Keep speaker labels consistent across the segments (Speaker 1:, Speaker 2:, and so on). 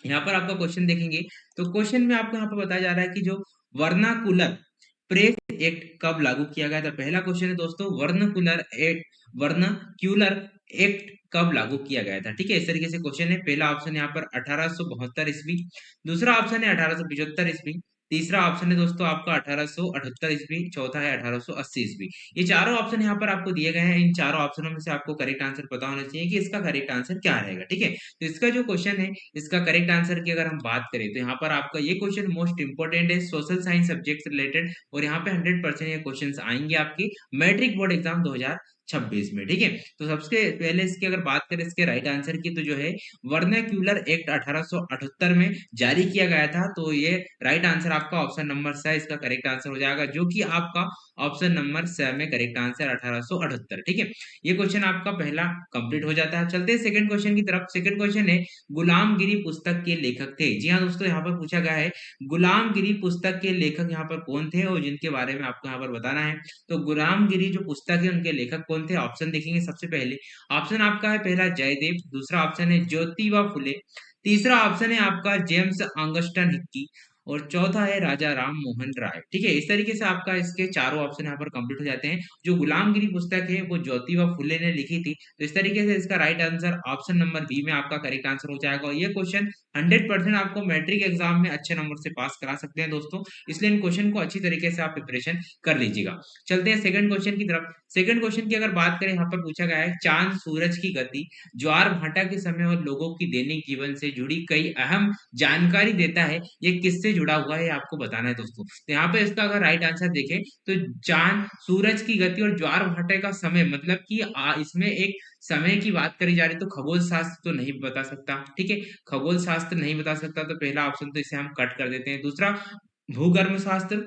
Speaker 1: यहाँ पर आपका क्वेश्चन देखेंगे तो क्वेश्चन में आपको यहाँ पर बताया जा रहा है कि जो वर्नाकुलर प्रेस एक्ट कब लागू किया गया था। पहला क्वेश्चन है दोस्तों, वर्नाक्यूलर एक्ट कब लागू किया गया था। ठीक है, इस तरीके से क्वेश्चन है। पहला ऑप्शन यहाँ पर 1872 ईस्वी, दूसरा ऑप्शन है 1875 ईस्वी, तीसरा ऑप्शन है दोस्तों आपका 1878 ईस्वी, चौथा है 1880 ईस्वी। ये चारों ऑप्शन यहाँ पर आपको दिए गए हैं। इन चारों ऑप्शनों में से आपको करेक्ट आंसर पता होना चाहिए कि इसका करेक्ट आंसर क्या रहेगा। ठीक है, तो इसका जो क्वेश्चन है, इसका करेक्ट आंसर की अगर हम बात करें तो यहाँ पर आपका ये क्वेश्चन मोस्ट इंपोर्टेंट है, सोशल साइंस सब्जेक्ट से रिलेटेड, और यहाँ पे 100% ये क्वेश्चंस आएंगे आपकी मैट्रिक बोर्ड एग्जाम 2026 में। ठीक है, तो सबसे पहले इसकी अगर बात करें इसके राइट आंसर की, तो जो है वर्नाक्यूलर एक्ट 1878 में जारी किया गया था। तो ये राइट आंसर आपका ऑप्शन नंबर स इसका करेक्ट आंसर हो जाएगा, जो कि आपका ऑप्शन नंबर स में करेक्ट आंसर 1878। ठीक है, ये क्वेश्चन आपका पहला कंप्लीट हो जाता है। चलते हैं सेकंड क्वेश्चन की तरफ। सेकंड क्वेश्चन है, गुलामगिरी पुस्तक के लेखक थे। जी हाँ दोस्तों, यहाँ पर पूछा गया है गुलामगिरी पुस्तक के लेखक यहाँ पर कौन थे और जिनके बारे में आपको यहाँ पर बताना है। तो गुलामगिरी जो पुस्तक है उनके लेखक कौन थे, ऑप्शन देखेंगे। सबसे पहले ऑप्शन आपका है पहला जयदेव, दूसरा ऑप्शन है ज्योतिबा फुले, तीसरा ऑप्शन है आपका जेम्स ऑगस्टन हिक्की, और चौथा है राजा राम मोहन राय। ठीक है, इस तरीके से आपका इसके चारों ऑप्शन यहाँ पर कंप्लीट हो जाते हैं। जो गुलामगिरी पुस्तक है वो ज्योतिबा फुले ने लिखी थी। तो इस तरीके से इसका right answer option number B में आपका करेक्ट आंसर हो जाएगा। और ये क्वेश्चन 100% आपको मैट्रिक एग्जाम में अच्छे नंबर से पास करा सकते हैं दोस्तों, इसलिए इन क्वेश्चन को अच्छी तरीके से आप प्रिपरेशन कर लीजिएगा। चलते हैं सेकंड क्वेश्चन की तरफ। सेकंड क्वेश्चन की अगर बात करें, यहाँ पर पूछा गया है चांद सूरज की गति ज्वार भाटा के समय और लोगों की दैनिक जीवन से जुड़ी कई अहम जानकारी देता है, ये किससे जुड़ा हुआ है आपको बताना है दोस्तों। तो यहाँ पे इसका अगर राइट आंसर देखें तो चांद सूरज की गति और ज्वार भाटे का समय, मतलब कि इसमें एक समय की बात करी जा रही है, तो खगोल शास्त्र तो नहीं बता सकता। ठीक है, खगोल शास्त्र नहीं बता सकता, तो पहला ऑप्शन तो इसे हम कट कर देते हैं। दूसरा भूगर्भ शास्त्र,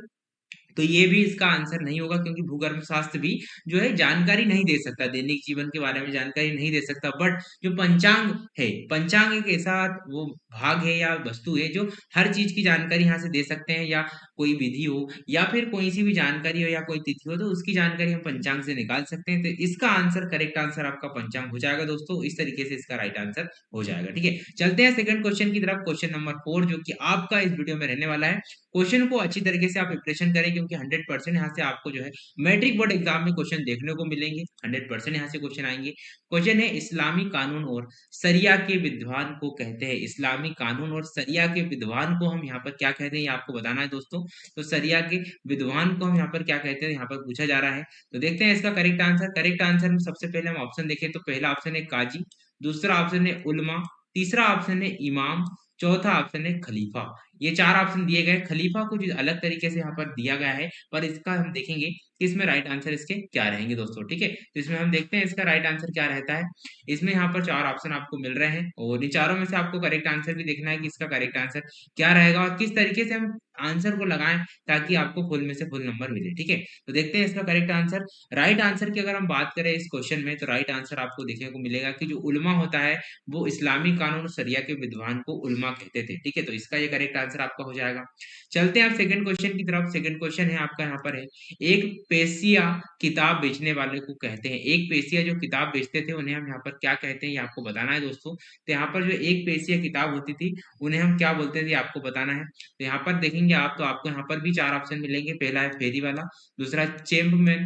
Speaker 1: तो ये भी इसका आंसर नहीं होगा, क्योंकि भूगर्भ शास्त्र भी जो है जानकारी नहीं दे सकता, दैनिक जीवन के बारे में जानकारी नहीं दे सकता। बट जो पंचांग है, पंचांग एक ऐसा वो भाग है या वस्तु है जो हर चीज की जानकारी यहाँ से दे सकते हैं, या कोई विधि हो या फिर कोई सी भी जानकारी हो या कोई तिथि हो, तो उसकी जानकारी हम पंचांग से निकाल सकते हैं। तो इसका आंसर करेक्ट आंसर आपका पंचांग हो जाएगा दोस्तों। इस तरीके से इसका राइट आंसर हो जाएगा। ठीक है, चलते हैं सेकंड क्वेश्चन की तरफ। क्वेश्चन नंबर 4 जो कि आपका इस वीडियो में रहने वाला है। क्वेश्चन को अच्छी तरीके से आप प्रिपरेशन करें, क्योंकि 100% यहाँ से आपको जो है मैट्रिक बोर्ड एग्जाम में क्वेश्चन देखने को मिलेंगे। 100% यहाँ से क्वेश्चन आएंगे। क्वेश्चन है, इस्लामी कानून और सरिया के विद्वान को कहते हैं। इस्लामी कानून और सरिया के विद्वान को हम यहाँ पर क्या कहते हैं, ये आपको बताना है दोस्तों। तो सरिया के विद्वान को हम यहाँ पर क्या कहते हैं, यहाँ पर पूछा जा रहा है। तो देखते हैं इसका करेक्ट आंसर। करेक्ट आंसर में सबसे पहले हम ऑप्शन देखें तो पहला ऑप्शन है काजी, दूसरा ऑप्शन है उलमा, तीसरा ऑप्शन है इमाम, चौथा ऑप्शन है खलीफा। ये चार ऑप्शन दिए गए। खलीफा कुछ अलग तरीके से यहाँ पर दिया गया है, पर इसका हम देखेंगे कि इसमें राइट आंसर इसके क्या रहेंगे दोस्तों। ठीक है, तो इसमें हम देखते हैं इसका राइट आंसर क्या रहता है। इसमें यहाँ पर चार ऑप्शन आपको मिल रहे हैं, और इन चारों में से आपको करेक्ट आंसर भी देखना है कि इसका करेक्ट आंसर क्या रहेगा और किस तरीके से हम आंसर को लगाएं ताकि आपको फुल में से फुल नंबर मिले। ठीक है, तो देखते हैं इसका करेक्ट आंसर। राइट आंसर की अगर हम बात करें इस क्वेश्चन में, तो राइट आंसर आपको देखने को मिलेगा कि जो उलमा होता है वो इस्लामी कानून और सरिया के विद्वान को उलमा कहते थे। ठीक है, तो इसका ये करेक्ट आंसर आपका हो जाएगा। चलते हैं आप सेकंड क्वेश्चन की तरफ। सेकंड क्वेश्चन है आपका यहाँ पर है, एक पेशिया किताब बेचने वाले को कहते हैं। एक पेशिया जो किताब बेचते थे उन्हें हम यहाँ पर क्या कहते हैं, ये आपको बताना है दोस्तों। तो यहाँ पर जो एक पेशिया किताब होती थी उन्हें हम क्या बोलते थे, ये आपको बताना है। तो यहाँ पर देखेंगे आप, तो आपको यहाँ पर भी चार ऑप्शन मिलेंगे। पहला है फेरी वाला, दूसरा चेम्पमैन,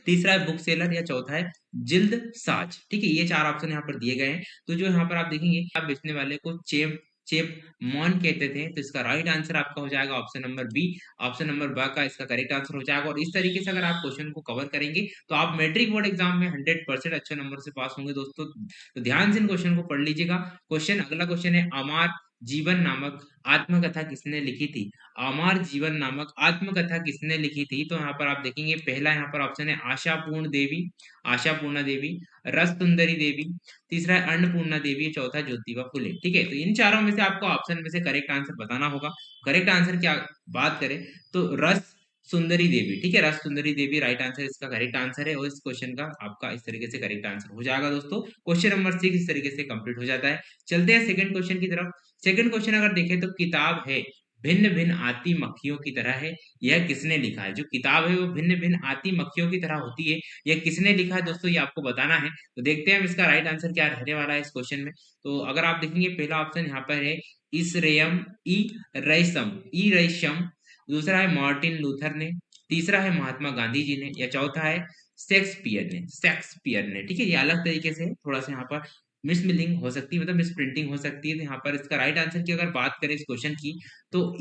Speaker 1: तीसरा है बुक सेलर, या चौथा है जिल्द साज। ठीक है, ये चार ऑप्शन यहाँ पर दिए गए हैं। तो जो यहाँ पर आप देखेंगे, आप बेचने वाले को चेप चेप मॉन कहते थे। तो इसका राइट आंसर आपका हो जाएगा option number B. Option number B का इसका करेक्ट आंसर हो जाएगा। और इस तरीके से अगर आप क्वेश्चन को कवर करेंगे तो आप मैट्रिक बोर्ड एग्जाम में 100% अच्छे नंबर से पास होंगे दोस्तों। तो ध्यान से इन क्वेश्चन को पढ़ लीजिएगा। क्वेश्चन, अगला क्वेश्चन है, अमर जीवन नामक आत्मकथा किसने लिखी थी। अमर जीवन नामक आत्मकथा किसने लिखी थी। तो यहाँ पर आप देखेंगे पहला यहाँ पर ऑप्शन है आशापूर्ण देवी, आशापूर्णा देवी, रस सुंदरी देवी, तीसरा है अन्नपूर्णा देवी, चौथा ज्योतिबा फुले। ठीक है, तो इन चारों में से आपको ऑप्शन में से करेक्ट आंसर बताना होगा। करेक्ट आंसर क्या बात करें तो रस सुंदरी देवी। ठीक है, रस सुंदरी देवी राइट आंसर इसका करेक्ट आंसर है, और इस क्वेश्चन का आपका इस तरीके से करेक्ट आंसर हो जाएगा दोस्तों। क्वेश्चन नंबर 6 इस तरीके से कंप्लीट हो जाता है। चलते हैं सेकंड क्वेश्चन की तरफ। सेकंड क्वेश्चन अगर देखें तो किताब है भिन्न-भिन्न आती मक्खियों की तरह है, यह किसने लिखा है? जो किताब है वो भिन्न-भिन्न आती मक्खियों की तरह होती है, यह किसने लिखा है दोस्तों ये आपको बताना है। तो देखते हैं हम इसका राइट आंसर क्या रहने वाला है इस क्वेश्चन में। तो अगर आप देखेंगे पहला ऑप्शन यहाँ पर है इसरेयम ई रैशम, दूसरा है मार्टिन लूथर ने, तीसरा है महात्मा गांधी जी ने, या चौथा है शेक्सपियर ने। ठीक है, ये अलग तरीके से थोड़ा-सा यहाँ पर मिसस्पेलिंग हो सकती है, मतलब मिसप्रिंटिंग हो सकती है। तो यहाँ पर इसका राइट आंसर की अगर बात करें इस क्वेश्चन की, तो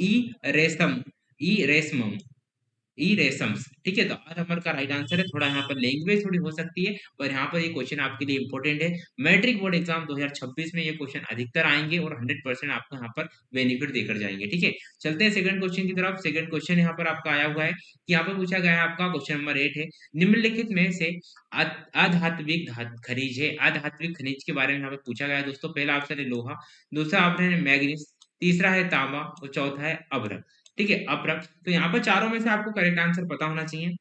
Speaker 1: रेशम ई रेशमम ई रेशम्स। ठीक है, तो आर नंबर का राइट आंसर है। थोड़ा यहाँ पर लैंग्वेज थोड़ी हो सकती है, पर यहाँ पर ये क्वेश्चन आपके लिए इंपॉर्टेंट है। मैट्रिक बोर्ड एग्जाम 2026 में ये क्वेश्चन अधिकतर आएंगे और 100% आपको यहाँ पर बेनिफिट देकर जाएंगे। ठीक है, चलते हैं सेकंड क्वेश्चन की तरफ। सेकंड क्वेश्चन यहाँ पर आपका आया हुआ है कि यहाँ पर पूछा गया है आपका क्वेश्चन नंबर 8 है, निम्नलिखित में से खनिज है, आधात्विक खनिज के बारे में यहाँ पर पूछा गया है दोस्तों। पहला ऑप्शन है लोहा, दूसरा ऑप्शन है मैग्नीज, तीसरा है तांबा और चौथा है अभ्रक। ठीक है, अभ्रक। तो यहाँ पर चारों में से आपको करेक्ट आंसर पता होना चाहिए।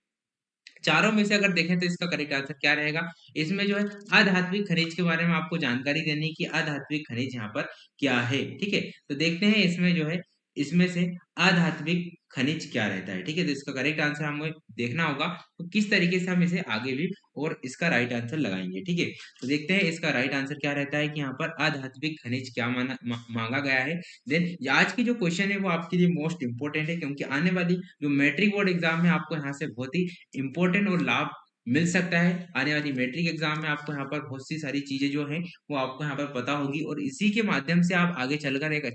Speaker 1: चारों में से अगर देखें तो इसका करेक्ट आंसर क्या रहेगा? इसमें जो है आधात्विक खनिज के बारे में आपको जानकारी देनी है कि आधात्विक खनिज यहाँ पर क्या है। ठीक है, तो देखते हैं इसमें जो है, इसमें से आधात्विक खनिज क्या रहता है। ठीक है, तो इसका करेक्ट आंसर हमें देखना होगा तो किस तरीके से हम इसे आगे भी और इसका राइट आंसर लगाएंगे। ठीक है, तो देखते हैं इसका राइट आंसर क्या रहता है कि यहाँ पर आध्यात्मिक खनिज क्या मांगा गया है। देन आज की जो क्वेश्चन है वो आपके लिए मोस्ट इंपोर्टेंट है, क्योंकि आने वाली जो मैट्रिक बोर्ड एग्जाम में आपको यहाँ से बहुत ही इंपॉर्टेंट और लाभ मिल सकता है। आने वाली मैट्रिक एग्जाम में आपको यहाँ पर बहुत सी सारी चीजें जो है वो आपको यहाँ पर पता होगी, और इसी के माध्यम से आप आगे चलकर एक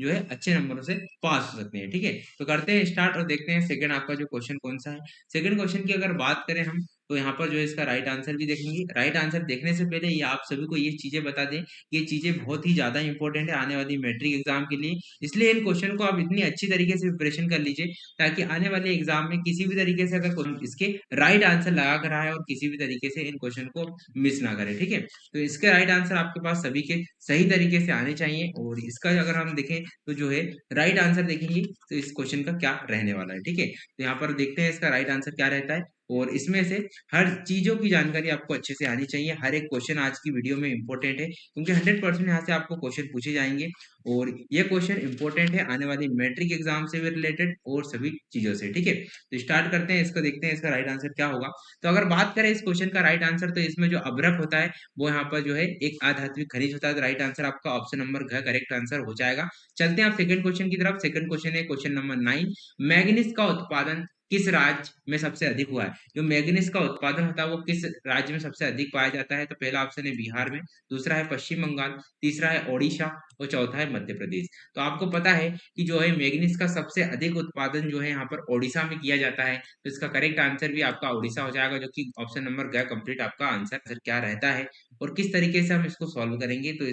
Speaker 1: जो है अच्छे नंबरों से पास हो सकते हैं। ठीक है, तो करते हैं स्टार्ट और देखते हैं सेकंड आपका जो क्वेश्चन कौन सा है। सेकंड क्वेश्चन की अगर बात करें हम, तो यहाँ पर जो है इसका राइट आंसर भी देखेंगे। राइट आंसर देखने से पहले ये आप सभी को ये चीजें बता दें, ये चीजें बहुत ही ज्यादा इंपॉर्टेंट है आने वाली मैट्रिक एग्जाम के लिए। इसलिए इन क्वेश्चन को आप इतनी अच्छी तरीके से प्रिपरेशन कर लीजिए, ताकि आने वाले एग्जाम में किसी भी तरीके से अगर इसके राइट आंसर लगा कर आए और किसी भी तरीके से इन क्वेश्चन को मिस ना करें। ठीक है, तो इसके राइट आंसर आपके पास सभी के सही तरीके से आने चाहिए, और इसका अगर हम देखें तो जो है राइट आंसर देखेंगे तो इस क्वेश्चन का क्या रहने वाला है। ठीक है, तो यहाँ पर देखते हैं इसका राइट आंसर क्या रहता है, और इसमें से हर चीजों की जानकारी आपको अच्छे से आनी चाहिए। हर एक क्वेश्चन आज की वीडियो में इंपॉर्टेंट है, क्योंकि 100% यहाँ से आपको क्वेश्चन पूछे जाएंगे, और ये क्वेश्चन इंपॉर्टेंट है आने वाली मैट्रिक एग्जाम से भी रिलेटेड और सभी चीजों से। ठीक है, तो स्टार्ट करते हैं इसको, देखते हैं इसका राइट आंसर क्या होगा। तो अगर बात करें इस क्वेश्चन का राइट आंसर, तो इसमें जो अभ्रक होता है वो यहाँ पर जो है एक आध्यात्मिक खनिज होता है। तो राइट आंसर आपका ऑप्शन नंबर घ करेक्ट आंसर हो जाएगा। चलते हैं आप सेकंड क्वेश्चन की तरफ। सेकंड क्वेश्चन है क्वेश्चन नंबर 9, मैग्नीज का उत्पादन किस राज्य में सबसे अधिक हुआ है? जो मैग्नीज का उत्पादन होता है वो किस राज्य में सबसे अधिक पाया जाता है? तो पहला ऑप्शन है बिहार में, दूसरा है पश्चिम बंगाल, तीसरा है ओडिशा और चौथा है मध्य प्रदेश। तो आपको पता है कि जो है मैग्नीज का सबसे अधिक उत्पादन जो है यहाँ पर ओडिशा में किया जाता है। तो इसका करेक्ट आंसर भी आपका ओडिशा हो जाएगा, जो कि ऑप्शन नंबर ग कंप्लीट आपका आंसर क्या रहता है। और किस तरीके से हम इसको सॉल्व करेंगे, तो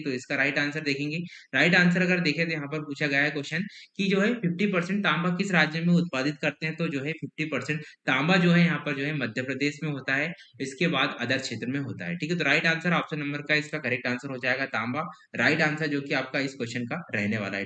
Speaker 1: इसका राइट आंसर देखेंगे। राइट आंसर अगर देखें तो यहाँ पर पूछा गया है क्वेश्चन कि जो है 50% तांबा किस राज्य में उत्पादित करते हैं? तो जो है 50% तांबा जो है यहाँ पर जो है मध्य प्रदेश में होता है, इसके बाद अदर क्षेत्र में होता है। ठीक है, तो राइट आंसर ऑप्शन नंबर का इसका करेक्ट आंसर हो जाएगा तांबा। राइट आंसर जो कि आपका इस क्वेश्चन का रहने वाला है।